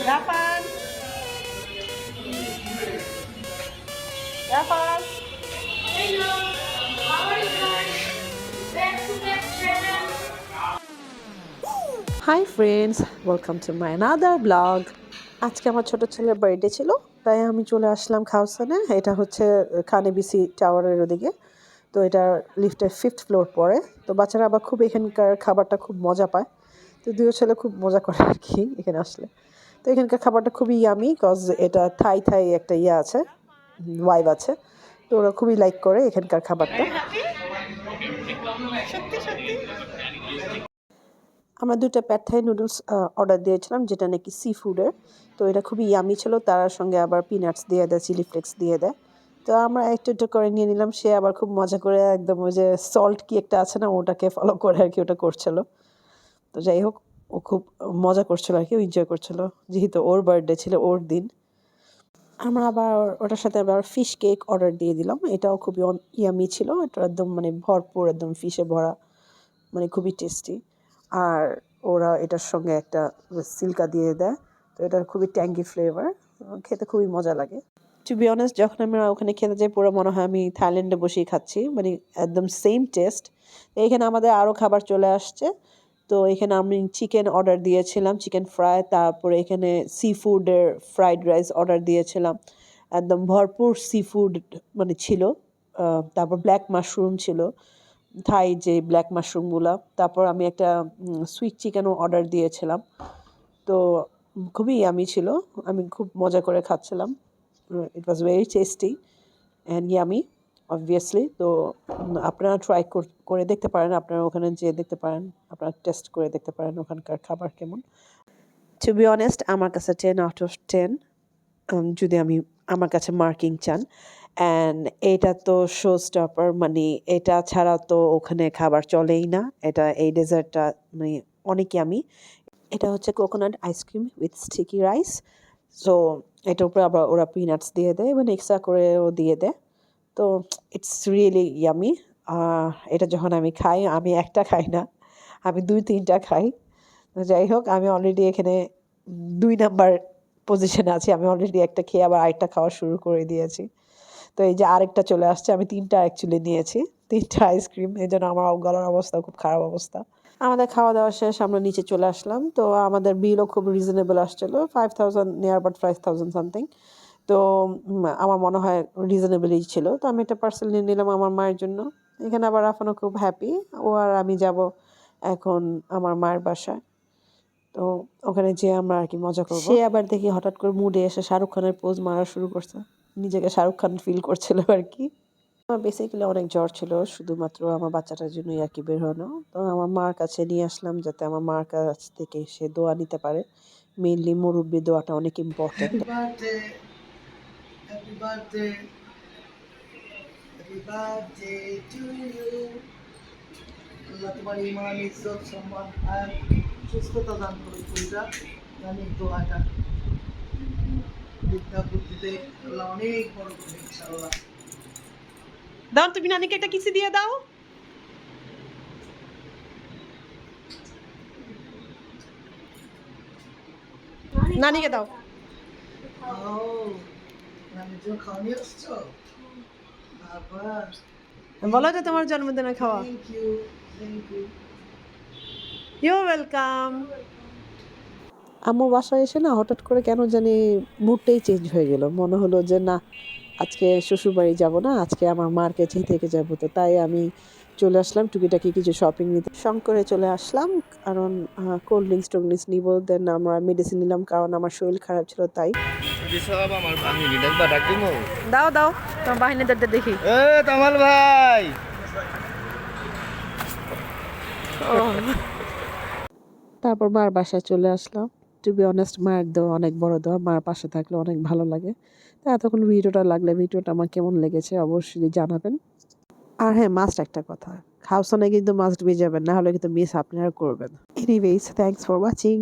Japan. Japan. Hello, how are you guys? Back to back channel. Hi friends, welcome to my another vlog. আজকে আমার ছোট ছেলের birthday ছিল, তাই আমি চলে আসলাম খাউসানে। এটা হচ্ছে খানেবিসি টাওয়ারের ওদিকে। তো এটা লিফটের 5th ফ্লোর পরে। তো বাচ্চারা আবার খুব এখানকার খাবারটা খুব মজা পায়। তো দুই ছেলে খুব মজা করে আর কি এখানে আসলে। তো এখানকার খাবারটা খুবই ইয়ামি, কজ এটা থাই থাই একটা ইয়ে আছে, ওয়াইব আছে। তো ওরা খুবই লাইক করে এখানকার খাবারটা। সত্যি সত্যি আমরা 2টা প্যাড থাই নুডলস অর্ডার দিয়েছিলাম, যেটা নাকি সি ফুডের। তো এটা খুবই ইয়ামি ছিল, তার সঙ্গে আবার পিনাটস দিয়ে দেয়, চিলি ফ্লেক্স দিয়ে দেয়। তো আমরা একটু একটু করে নিয়ে নিলাম। সে আবার খুব মজা করে একদম ওই যে সল্ট কি একটা আছে না, ওটাকে ফলো করে আর কি ওটা করছিল। তো যাই হোক, ও খুব মজা করছিল আর কি, এনজয় করছিল, যেহেতু ওর বার্থডে ছিল, ওর দিন। আমরা আবার ওটার সাথে আবার ফিশ কেক অর্ডার দিয়ে দিলাম। এটাও খুবই ইয়ামি ছিল, এটা একদম মানে ভরপুর, একদম ফিশে ভরা, মানে খুবই টেস্টি। আর ওরা এটার সঙ্গে একটা সিল্কা দিয়ে দেয়। তো এটার খুবই ট্যাঙ্গি ফ্লেভার, খেতে খুবই মজা লাগে। টু বি অনেস্ট, যখন আমরা ওখানে খেতে যাই পুরো মনে হয় আমি থাইল্যান্ডে বসেই খাচ্ছি, মানে একদম সেম টেস্ট। এখানে আমাদের আরও খাবার চলে আসছে। তো এখানে আমি চিকেন অর্ডার দিয়েছিলাম, চিকেন ফ্রাই। তারপরে এখানে সি ফুডের ফ্রাইড রাইস অর্ডার দিয়েছিলাম, একদম ভরপুর সি ফুড মানে ছিল। তারপর ব্ল্যাক মাশরুম ছিল, থাই যে ব্ল্যাক মাশরুমগুলো। তারপর আমি একটা সুইট চিকেনও অর্ডার দিয়েছিলাম। তো খুবই ইয়ামি ছিল, আমি খুব মজা করে খাচ্ছিলাম। It was very tasty and yummy obviously. তো আপনারা ট্রাই করে দেখতে পারেন, আপনারা ওখানে যেয়ে দেখতে পারেন, আপনারা টেস্ট করে দেখতে পারেন ওখানকার খাবার কেমন। টু বি অনেস্ট, আমার কাছে 10 out of 10, যদি আমি আমার কাছে মার্কিং চান। অ্যান্ড এটা তো শো স্টপার, মানে এটা ছাড়া তো ওখানে খাবার চলেই না। এটা এই ডেজার্টটা মানে অনেক ইয়ামি। এটা হচ্ছে coconut ice cream with sticky rice. So এটার উপরে আবার ওরা পিনাটস দিয়ে দেয় এবং এক্সট্রা করেও দিয়ে দেয়। তো ইটস রিয়েলি ইয়ামি। এটা যখন আমি খাই, আমি একটা খাই না, আমি 2-3টা খাই। তো যাই হোক, আমি অলরেডি এখানে 2 নাম্বার পজিশনে আছি। আমি অলরেডি একটা খেয়ে আবার আরেকটা খাওয়া শুরু করে দিয়েছি। তো এই যে আরেকটা চলে আসছে, আমি 3টা অ্যাকচুয়ালি নিয়েছি, 3টা আইসক্রিম। এই জন্য আমার গলার অবস্থা খুব খারাপ অবস্থা। আমাদের খাওয়া দাওয়া শেষ, আমরা নিচে চলে আসলাম। তো আমাদের বিলও খুব রিজনেবল আসছিল, 5000 নিয়ার অ্যাবাউট 5000 সামথিং। তো আমার মনে হয় রিজনেবলই ছিল। তো আমি একটা পার্সেল নিয়ে নিলাম আমার মায়ের জন্য। এখানে আবার রাফানও খুব হ্যাপি। ও আর আমি যাব এখন আমার মায়ের বাসায়। তো ওখানে যেয়ে আমরা আর কি মজা করবো। সে আবার দেখি হঠাৎ করে মুডে এসে শাহরুখ খানের পোজ মারা শুরু করছে, নিজেকে শাহরুখ খান ফিল করছিল আর কি। আমার বেসিক্যালি অনেক জ্বর ছিল, শুধুমাত্র আমার বাচ্চাটার জন্যই আর কি বের হলো। তো আমার মার কাছে নিয়ে আসলাম, যাতে আমার মার কাছ থেকে সে দোয়া নিতে পারে। মেইনলি মুরব্বি দোয়াটা অনেক important. Happy birthday, happy birthday to you. আল্লাহ তোমার ইমান ইজ্জত সম্মান আর সুস্থতা দান করুন। পূজা জানি দোয়াটা বিদ্যা বুদ্ধিতে আল্লাহ অনেক বড় করবে ইনশাআল্লাহ। দাও, তুমি নানিকে একটা কিসি দিয়ে দাও। নানিকে দাও। ও নানির জন্য খাওয়ানি আসছো? আবার বলো যে তোমার জন্মদিনের খাওয়া। Thank you, thank you. You welcome. আমার বাসায় এসে না হঠাৎ করে কেন জানি মুডটাই চেঞ্জ হয়ে গেল। মনে হলো যে না, আজকে শ্বশুরবাড়ি যাব না, আজকে আমার মার কাছেই থেকে যাবো। তো তাই আমি চলে আসলাম টুকিটাকি কিছু শপিং নিতে, শঙ্করে চলে আসলাম। কারণ কোল্ড ড্রিঙ্কস টোল্ড নিব, দেন আমরা মেডিসিন নিলাম, কারণ আমার শরীর খারাপ ছিল তাই। দাও দাও, তোমার বাহিনীদের দেখি। তামাল ভাই, তারপর মার বাসায় চলে আসলাম। টু বি অনেস্ট, মায়ের দোয়া অনেক বড় দোয়া, মার পাশে থাকলে অনেক ভালো লাগে। তা এতক্ষণ ভিডিওটা আমার কেমন লেগেছে অবশ্যই জানাবেন। আর হ্যাঁ, মাস্ট একটা কথা, খাওসানে কিন্তু মাস্ট বি যাবেন, না হলে কিন্তু মিস আপনারা করবেন। Anyways, thanks for watching.